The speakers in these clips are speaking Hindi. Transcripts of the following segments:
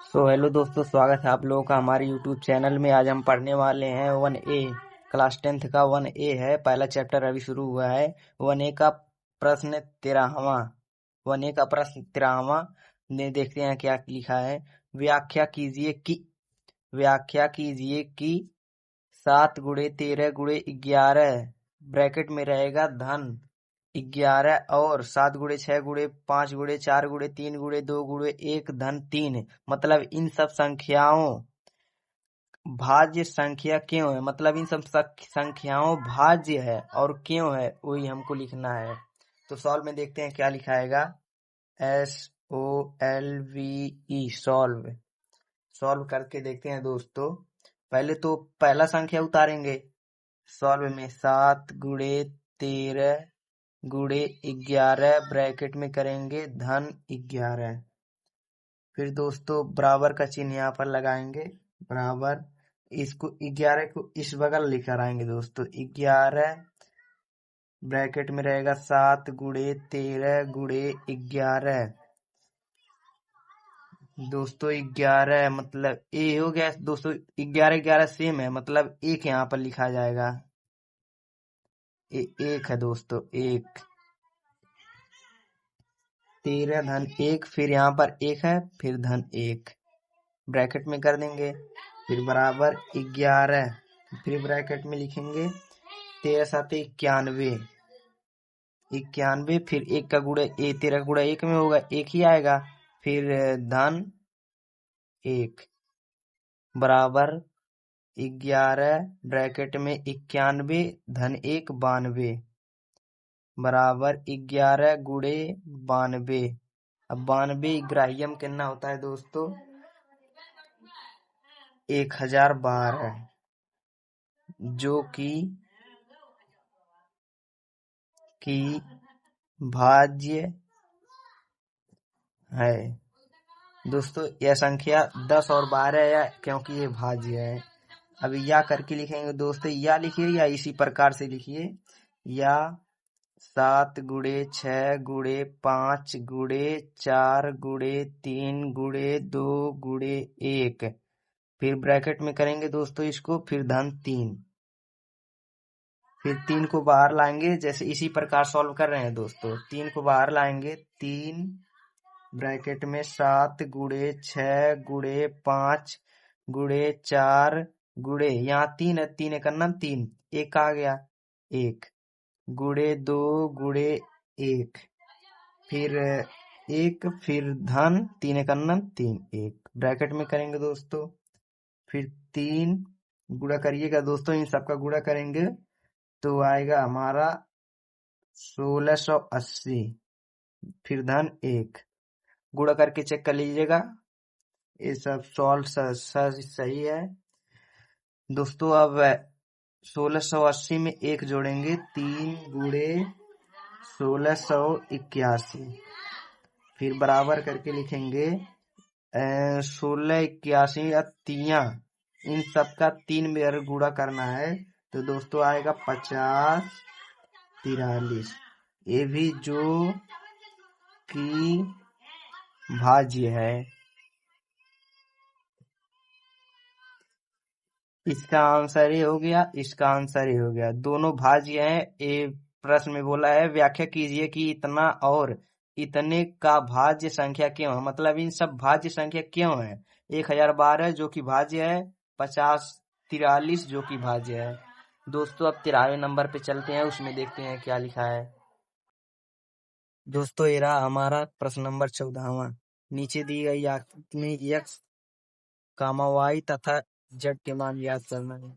हेलो दोस्तों, स्वागत है आप लोगों का हमारे यूट्यूब चैनल में। आज हम पढ़ने वाले हैं 1A, क्लास 10th का 1A है। पहला चैप्टर अभी शुरू हुआ है। 1A का प्रश्न 13वां। 1A का प्रश्न 13वां ने देखते हैं क्या लिखा है। व्याख्या कीजिए कि 7 गुणे 13 गुणे 11 ब्रैकेट में रहेगा धन 11 और 7 गुणे 6 गुणे 5 गुणे 4 गुणे 3 गुणे 2 गुणे 1 धन 3। मतलब इन सब संख्याओं भाज्य संख्या क्यों है, मतलब इन सब संख्याओं भाज्य है और क्यों है वही हमको लिखना है। तो सॉल्व में देखते हैं क्या लिखाएगा। SOLVE solve. सॉल्व करके देखते हैं दोस्तों। पहले तो पहला संख्या उतारेंगे सॉल्व में। 7 गुणे 13 गुणे 11 ब्रैकेट में करेंगे धन 11। फिर दोस्तों बराबर का चिन्ह यहाँ पर लगाएंगे। बराबर इसको 11 को इस बगल लेकर आएंगे दोस्तों। 11 ब्रैकेट में रहेगा 7 गुणे 13 गुणे 11। दोस्तों 11 मतलब ए हो गया दोस्तों। 11 11 सेम है, मतलब एक यहाँ पर लिखा जाएगा। एक है दोस्तों, एक। 13 धन 1, फिर यहाँ पर एक है, फिर धन 1 ब्रैकेट में कर देंगे। फिर बराबर 11, फिर ब्रैकेट में लिखेंगे 13 7 91। 91 फिर 1 का गुणा 13 गुणा 1 में होगा, 1 ही आएगा। फिर धन 1 बराबर 11 ब्रैकेट में 91 धन 1 92 बराबर 11 गुणे 92। अब 92 ग्राह्यम कितना होता है दोस्तों, 1012, जो कि भाज्य है। दोस्तों यह संख्या 10 और 12 है क्योंकि ये भाज्य है। अभी या करके लिखेंगे दोस्तों। या लिखिए या इसी प्रकार से लिखिए। या 7 गुणे 6 गुणे 5 गुणे 4 गुणे 3 गुणे 2 गुणे 1। फिर ब्रैकेट में करेंगे दोस्तों इसको, फिर धन 3। फिर 3 को बाहर लाएंगे, जैसे इसी प्रकार सॉल्व कर रहे हैं दोस्तों। 3 को बाहर लाएंगे, 3 ब्रैकेट में 7 गुणे 6 गुणे 5 गुणे 4 गुणे, यहाँ 3 है, 3 एक अन्नम 3, 1 आ गया 1 गुणे 2 गुणे 1, फिर 1, फिर धन 3 एक अन्नम 3 1 ब्रैकेट में करेंगे दोस्तों। फिर 3 गुणा करिएगा दोस्तों, इन सबका गुणा करेंगे तो आएगा हमारा 1680। फिर धन 1 गुणा करके चेक कर लीजिएगा, ये सब सॉल्व सही है दोस्तों। अब 1680 में 1 जोड़ेंगे, 3 गुणे 1681। फिर बराबर करके लिखेंगे 1681 या तिया, इन सबका 3 बार गुणा करना है तो दोस्तों आएगा 50 43। ये भी जो कि भाज्य है। इसका आंसर ये हो गया, इसका आंसर ये हो गया, दोनों भाज्य हैं। ये प्रश्न में बोला है व्याख्या कीजिए कि इतना और इतने का भाज्य संख्या क्यों है, मतलब इन सब भाज्य संख्या क्यों है। 1012 जो कि भाज्य है, 50 43 जो कि भाज्य है। दोस्तों अब 13वें नंबर पे चलते हैं, उसमें देखते हैं क्या लिखा है। दोस्तों ये रहा हमारा प्रश्न नंबर 14वां। नीचे दी गई आकृति में x, y तथा z के मान ज्ञात करना है।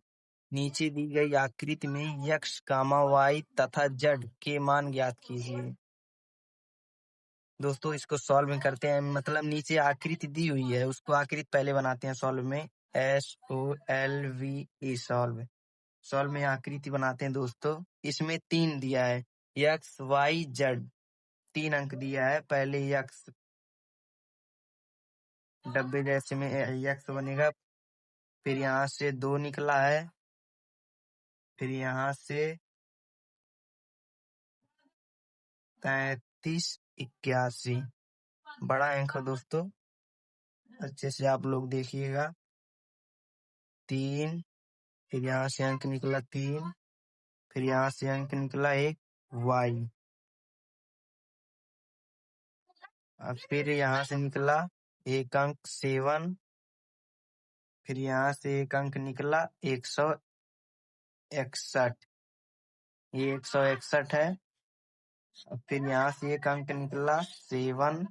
नीचे दी गई आकृति में x, y तथा z के मान ज्ञात कीजिए। दोस्तों इसको सॉल्व करते हैं, मतलब नीचे आकृति दी हुई है उसको आकृति पहले बनाते हैं सॉल्व में। SOLVE solve. सॉल्व में आकृति बनाते हैं दोस्तों। इसमें 3 दिया है, x y z, 3 अंक दिया है। पहले x डब्बे जैसे में x बनेगा, फिर यहाँ से 2 निकला है, फिर यहाँ से 33 81 बड़ा अंक है दोस्तों। अच्छे से आप लोग देखिएगा। 3, फिर यहाँ से अंक निकला 3, फिर यहाँ से अंक निकला एक y, अब फिर यहाँ से निकला एक अंक 7, फिर यहाँ से एक अंक निकला 161, ये 161 है। अब फिर यहाँ से एक अंक निकला 7,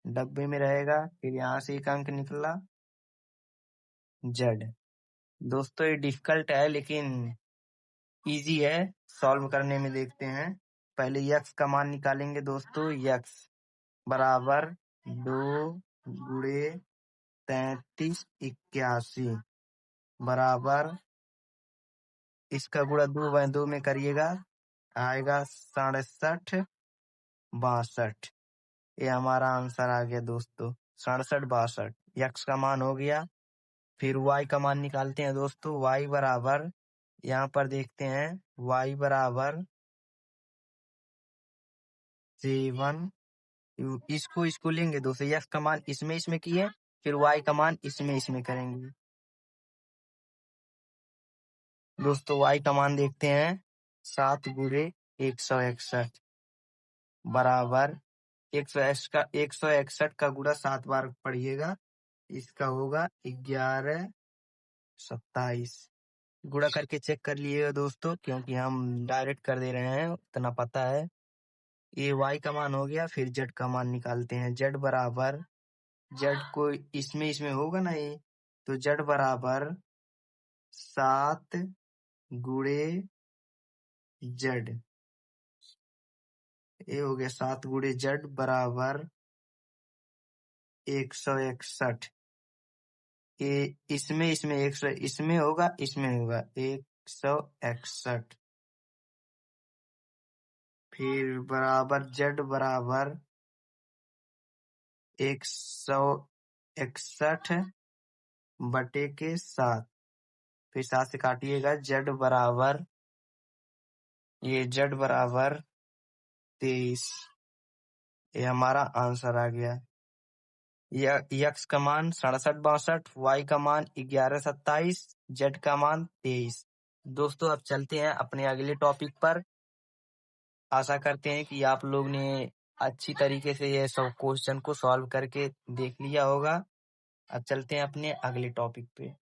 डब्बे में रहेगा। फिर यहाँ से एक अंक निकला z। दोस्तों ये डिफिकल्ट है लेकिन इजी है सॉल्व करने में। देखते हैं, पहले यक्स का मान निकालेंगे दोस्तों। यक्स बराबर 2 गुणे 33 81 बराबर, इसका गुणा 2 में करिएगा, आएगा 67 62। ये हमारा आंसर आ गया दोस्तों, 67 62 यक्स का मान हो गया। फिर y का मान निकालते हैं दोस्तों। y बराबर, यहाँ पर देखते हैं, y बराबर 7, इसको लेंगे दोस्तों। यक्स का मान इसमें किए, फिर y का मान इसमें करेंगे दोस्तों। y का मान देखते हैं, 7 गुणे 161 बराबर 161 का गुणा 7 बार पढ़िएगा, इसका होगा 11 27। गुणा करके चेक कर लिएगा दोस्तों, क्योंकि हम डायरेक्ट कर दे रहे हैं, उतना पता है। ये y का मान हो गया। फिर z का मान निकालते हैं। z बराबर, z को इसमें होगा ना ये, तो z बराबर 7 गुणे z, ये हो गया 7 गुणे z बराबर 161। ये इसमें 100, इसमें होगा 161। फिर बराबर z बराबर 161 बटे के 7, फिर 7 से काटिएगा। z बराबर, ये z बराबर 23, ये हमारा आंसर आ गया। यक्स का मान 67 62, y का मान 11 27, z का मान 23। दोस्तों अब चलते हैं अपने अगले टॉपिक पर। आशा करते हैं कि आप लोग ने अच्छी तरीके से ये सब क्वेश्चन को सॉल्व करके देख लिया होगा। अब चलते हैं अपने अगले टॉपिक पे।